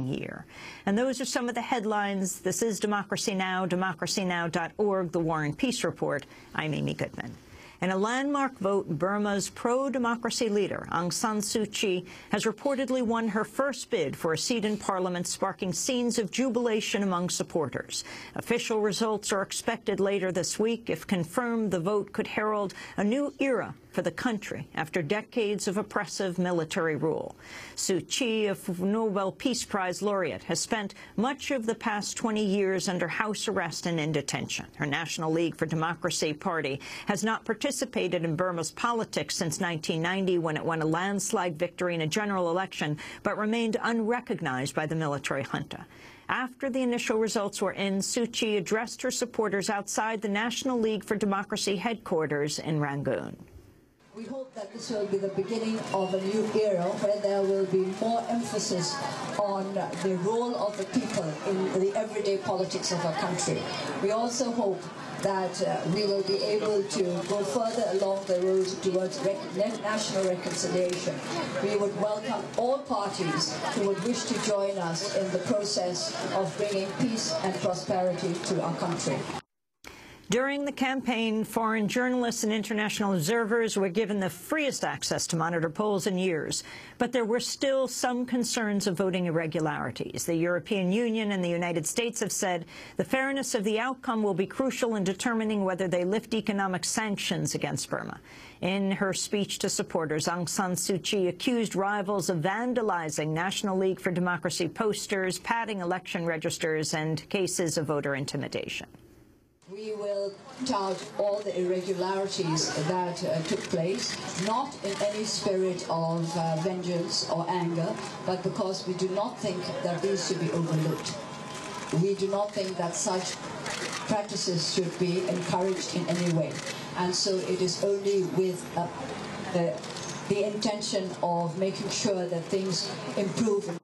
year. And those are some of the headlines. This is Democracy Now!, democracynow.org, The War and Peace Report. I'm Amy Goodman. In a landmark vote, Burma's pro-democracy leader, Aung San Suu Kyi, has reportedly won her first bid for a seat in parliament, sparking scenes of jubilation among supporters. Official results are expected later this week. If confirmed, the vote could herald a new era for the country after decades of oppressive military rule. Suu Kyi, a Nobel Peace Prize laureate, has spent much of the past 20 years under house arrest and in detention. Her National League for Democracy party has not participated in Burma's politics since 1990, when it won a landslide victory in a general election, but remained unrecognized by the military junta. After the initial results were in, Suu Kyi addressed her supporters outside the National League for Democracy headquarters in Rangoon. We hope that this will be the beginning of a new era where there will be more emphasis on the role of the people in the everyday politics of our country. We also hope that we will be able to go further along the road towards national reconciliation. We would welcome all parties who would wish to join us in the process of bringing peace and prosperity to our country. During the campaign, foreign journalists and international observers were given the freest access to monitor polls in years. But there were still some concerns of voting irregularities. The European Union and the United States have said the fairness of the outcome will be crucial in determining whether they lift economic sanctions against Burma. In her speech to supporters, Aung San Suu Kyi accused rivals of vandalizing National League for Democracy posters, padding election registers, and cases of voter intimidation. We will tout all the irregularities that took place, not in any spirit of vengeance or anger, but because we do not think that these should be overlooked. We do not think that such practices should be encouraged in any way. And so it is only with the intention of making sure that things improve.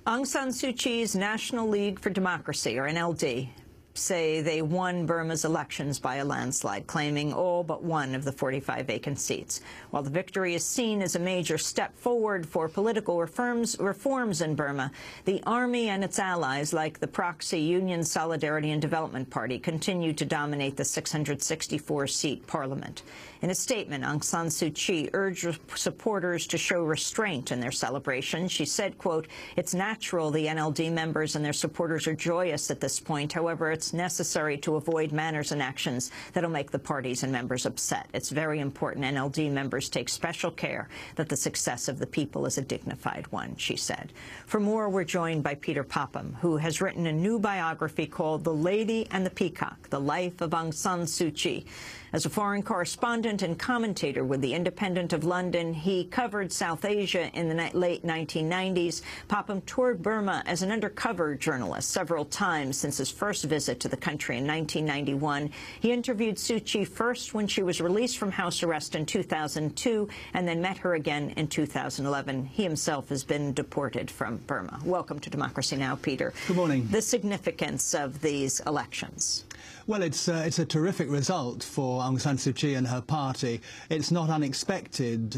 Aung San Suu Kyi's National League for Democracy, or NLD, say they won Burma's elections by a landslide, claiming all but one of the 45 vacant seats. While the victory is seen as a major step forward for political reforms in Burma, the army and its allies, like the proxy Union Solidarity and Development Party, continue to dominate the 664-seat parliament. In a statement, Aung San Suu Kyi urged supporters to show restraint in their celebration. She said, quote, "It's natural the NLD members and their supporters are joyous at this point. However, it's necessary to avoid manners and actions that will make the parties and members upset. It's very important NLD members take special care that the success of the people is a dignified one," she said. For more, we're joined by Peter Popham, who has written a new biography called The Lady and the Peacock, The Life of Aung San Suu Kyi. As a foreign correspondent and commentator with The Independent of London, he covered South Asia in the late 1990s. Popham toured Burma as an undercover journalist several times since his first visit to the country in 1991. He interviewed Suu Kyi first when she was released from house arrest in 2002 and then met her again in 2011. He himself has been deported from Burma. Welcome to Democracy Now!, Peter. Good morning. The significance of these elections. Well, it's a terrific result for Aung San Suu Kyi and her party. It's not unexpected.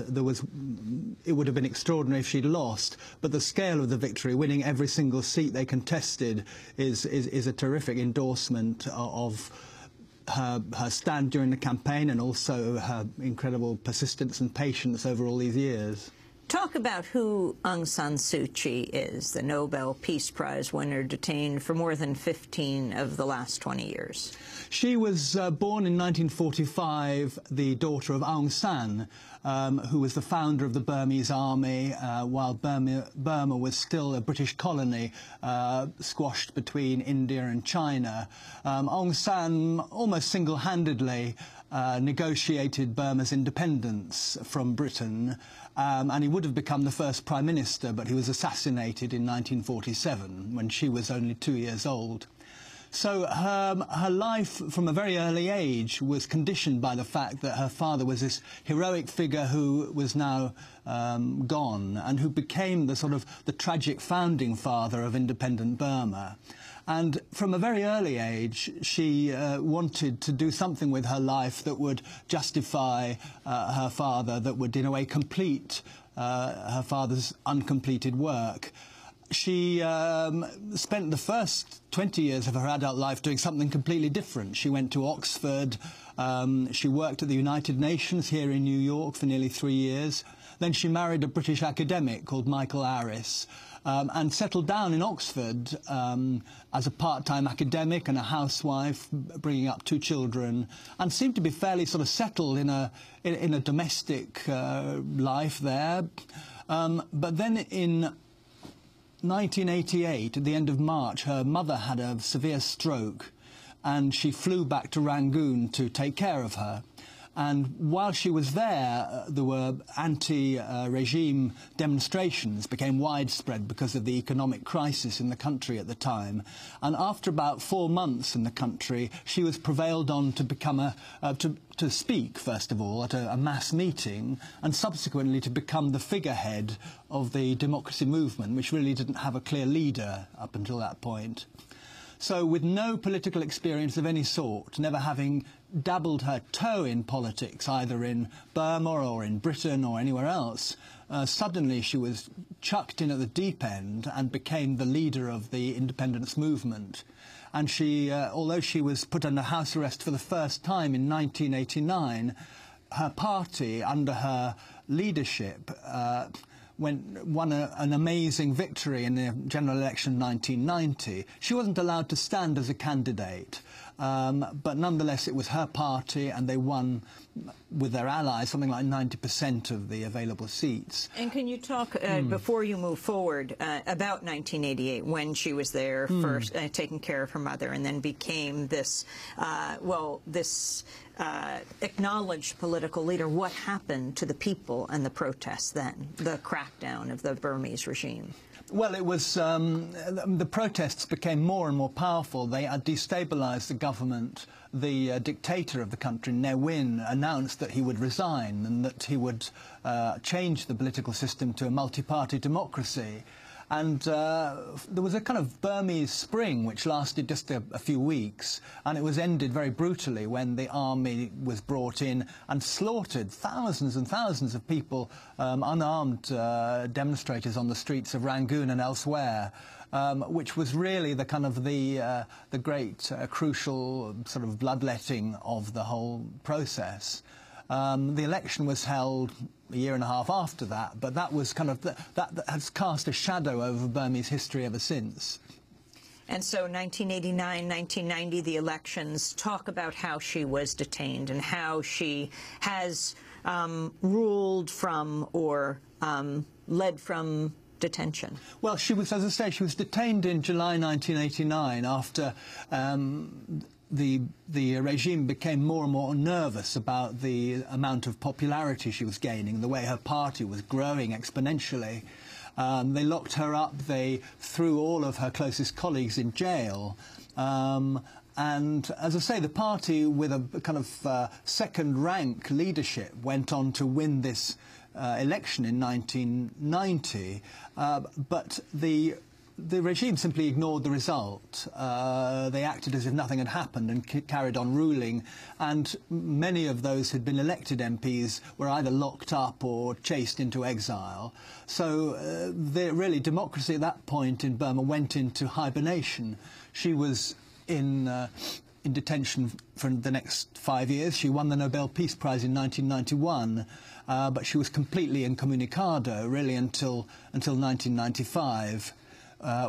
It would have been extraordinary if she'd lost, but the scale of the victory, winning every single seat they contested, is a terrific endorsement of her stand during the campaign and also her incredible persistence and patience over all these years. Talk about who Aung San Suu Kyi is, the Nobel Peace Prize winner detained for more than 15 of the last 20 years. She was born in 1945, the daughter of Aung San, who was the founder of the Burmese army while Burma was still a British colony squashed between India and China. Aung San almost single-handedly negotiated Burma's independence from Britain, and he would have become the first Prime Minister, but he was assassinated in 1947 when she was only 2 years old. So her life from a very early age was conditioned by the fact that her father was this heroic figure who was now gone and who became the tragic founding father of independent Burma. And from a very early age, she wanted to do something with her life that would justify her father, that would in a way complete her father's uncompleted work. she spent the first 20 years of her adult life doing something completely different. She went to Oxford, she worked at the United Nations here in New York for nearly 3 years. Then she married a British academic called Michael Arris, and settled down in Oxford as a part-time academic and a housewife, bringing up 2 children, and seemed to be fairly sort of settled in a domestic life there. But then in 1988, at the end of March, her mother had a severe stroke, and she flew back to Rangoon to take care of her. And while she was there, there were anti-regime demonstrations, became widespread because of the economic crisis in the country at the time. And after about 4 months in the country, she was prevailed on to become to speak, first of all, at a mass meeting, and subsequently to become the figurehead of the democracy movement, which really didn't have a clear leader up until that point. So with no political experience of any sort, never having dabbled her toe in politics, either in Burma or in Britain or anywhere else, suddenly she was chucked in at the deep end and became the leader of the independence movement. And she, although she was put under house arrest for the first time in 1989, her party, under her leadership, won an amazing victory in the general election in 1990. She wasn't allowed to stand as a candidate, but nonetheless it was her party, and they won with their allies something like 90% of the available seats. And can you talk, before you move forward, about 1988, when she was there first, taking care of her mother, and then became this, acknowledged political leader? What happened to the people and the protests then, the crackdown of the Burmese regime? Well, it was the protests became more and more powerful. They had destabilised the government. The dictator of the country, Ne Win, announced that he would resign and that he would change the political system to a multi-party democracy. And there was a kind of Burmese spring which lasted just a few weeks, and it was ended very brutally when the army was brought in and slaughtered thousands and thousands of people, unarmed demonstrators on the streets of Rangoon and elsewhere, which was really the kind of the great crucial sort of bloodletting of the whole process. The election was held a year and a half after that, but that was kind of that has cast a shadow over Burmese history ever since. And so 1989, 1990, the elections, talk about how she was detained and how she has ruled from or led from detention. Well, she was, as I say, she was detained in July 1989 after the regime became more and more nervous about the amount of popularity she was gaining, the way her party was growing exponentially. They locked her up, they threw all of her closest colleagues in jail. And, as I say, the party, with a kind of second-rank leadership, went on to win this election in 1990. But the regime simply ignored the result. They acted as if nothing had happened and carried on ruling, and many of those who'd been elected MPs were either locked up or chased into exile. So really, democracy at that point in Burma went into hibernation. She was in detention for the next 5 years. She won the Nobel Peace Prize in 1991, but she was completely incommunicado, really, until 1995.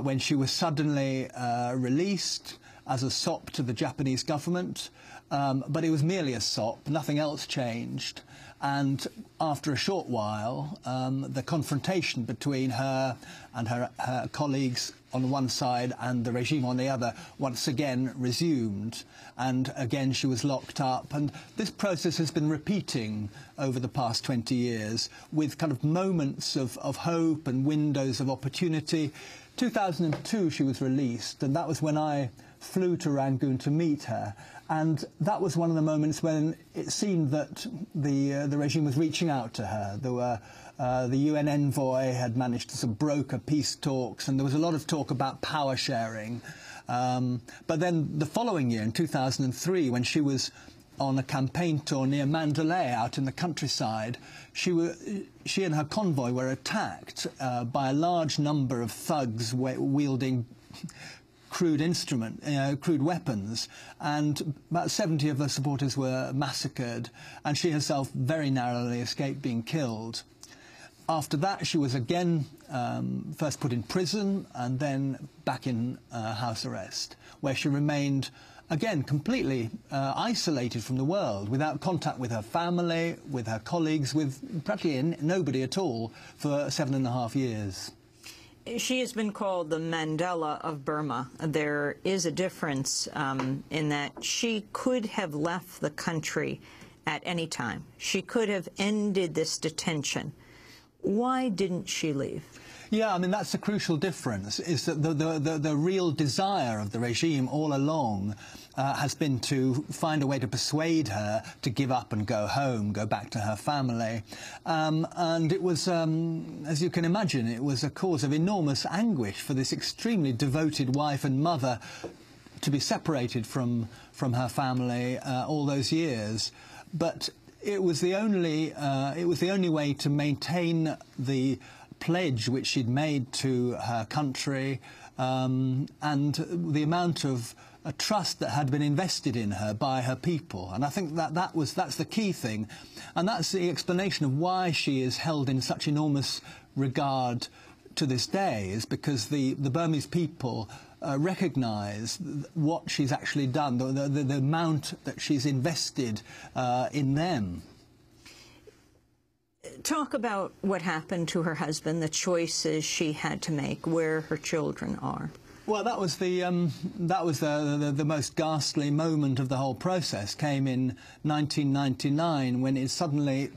When she was suddenly released as a sop to the Japanese government, but it was merely a sop, nothing else changed. And after a short while, the confrontation between her and her colleagues on one side and the regime on the other once again resumed, and again she was locked up. And this process has been repeating over the past 20 years, with kind of moments of hope and windows of opportunity. 2002 she was released, and that was when I flew to Rangoon to meet her, and that was one of the moments when it seemed that the regime was reaching out to her. There were the UN envoy had managed to sort of broker peace talks, and there was a lot of talk about power sharing. But then the following year, in 2003, when she was on a campaign tour near Mandalay out in the countryside, she and her convoy were attacked by a large number of thugs wielding crude weapons, and about 70 of the supporters were massacred, and she herself very narrowly escaped being killed. After that, she was again first put in prison and then back in house arrest, where she remained, again, completely isolated from the world, without contact with her family, with her colleagues, with practically nobody at all for 7.5 years. She has been called the Mandela of Burma. There is a difference in that she could have left the country at any time. She could have ended this detention. Why didn't she leave? Yeah, I mean, that's a crucial difference, is that the real desire of the regime all along has been to find a way to persuade her to give up and go home, go back to her family. And it was, as you can imagine, it was a cause of enormous anguish for this extremely devoted wife and mother to be separated from her family all those years. But it was the only way to maintain the pledge which she'd made to her country, and the amount of trust that had been invested in her by her people. And I think that's the key thing, and that's the explanation of why she is held in such enormous regard to this day, is because the Burmese people recognise what she's actually done, the amount that she's invested in them. Talk about what happened to her husband, the choices she had to make, where her children are. Well, that was the most ghastly moment of the whole process. Came in 1999, when it suddenly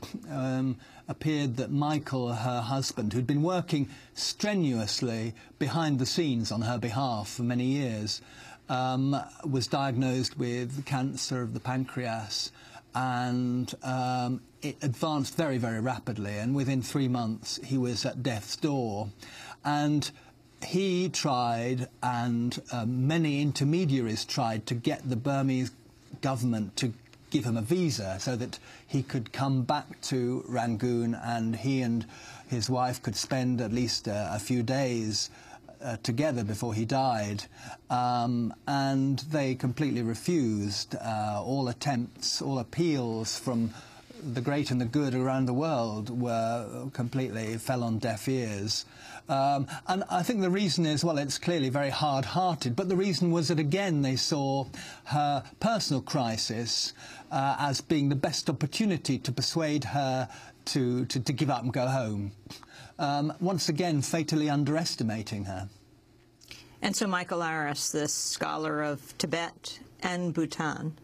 appeared that Michael, her husband, who'd been working strenuously behind the scenes on her behalf for many years, was diagnosed with cancer of the pancreas, and it advanced very, very rapidly, and within 3 months he was at death's door. And he tried, and many intermediaries tried, to get the Burmese government to give him a visa so that he could come back to Rangoon, and he and his wife could spend at least a few days together before he died, and they completely refused. All attempts, all appeals from the great and the good around the world fell on deaf ears. And I think the reason is, well, it's clearly very hard-hearted, but the reason was that, again, they saw her personal crisis as being the best opportunity to persuade her to give up and go home. Once again, fatally underestimating her. And so Michael Aris, this scholar of Tibet and Bhutan,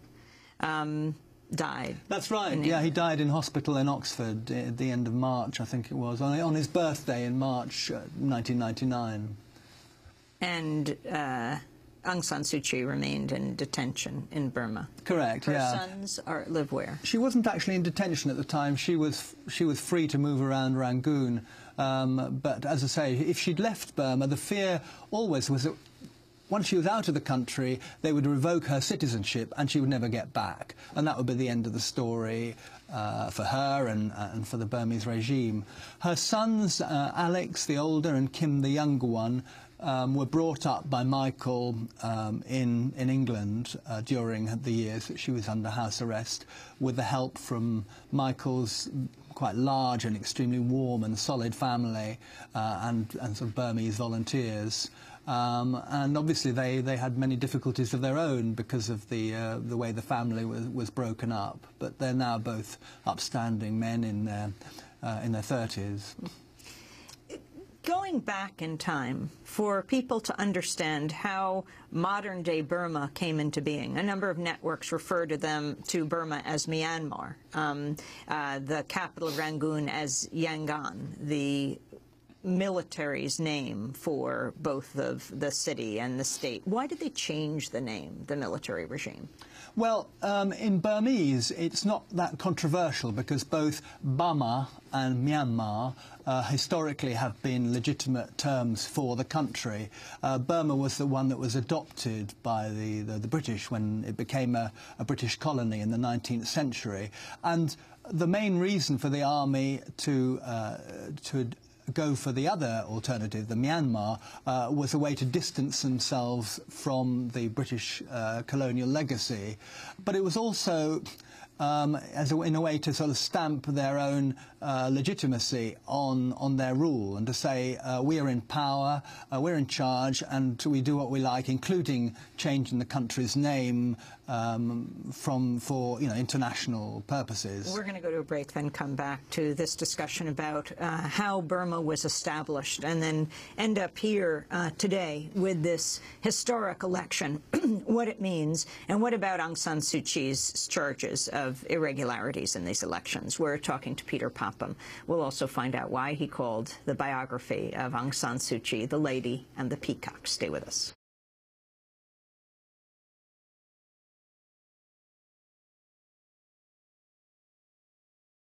died. That's right. Yeah, he died in hospital in Oxford at the end of March, I think it was, on his birthday in March 1999. And Aung San Suu Kyi remained in detention in Burma. Correct. Her sons live where? She wasn't actually in detention at the time. She was free to move around Rangoon. But as I say, if she'd left Burma, the fear always was that once she was out of the country, they would revoke her citizenship and she would never get back. And that would be the end of the story for her and for the Burmese regime. Her sons, Alex, the older, and Kim, the younger one, were brought up by Michael in England during the years that she was under house arrest, with the help from Michael's quite large and extremely warm and solid family and sort of Burmese volunteers. And obviously they had many difficulties of their own because of the way the family was broken up. But they're now both upstanding men in their 30s. Going back in time, for people to understand how modern-day Burma came into being, a number of networks refer to Burma as Myanmar, the capital of Rangoon as Yangon, the military's name for both of the city and the state. Why did they change the name, the military regime? Well, in Burmese, it's not that controversial because both Burma and Myanmar historically have been legitimate terms for the country. Burma was the one that was adopted by the British when it became a British colony in the 19th century. And the main reason for the army to go for the other alternative, the Myanmar, was a way to distance themselves from the British colonial legacy. But it was also in a way to sort of stamp their own legitimacy on their rule and to say we are in power, we're in charge, and we do what we like, including changing the country's name for international purposes. We're going to go to a break, then come back to this discussion about how Burma was established, and then end up here today with this historic election, what it means, and what about Aung San Suu Kyi's charges of irregularities in these elections. We're talking to Peter Popham. We'll also find out why he called the biography of Aung San Suu Kyi The Lady and the Peacock. Stay with us.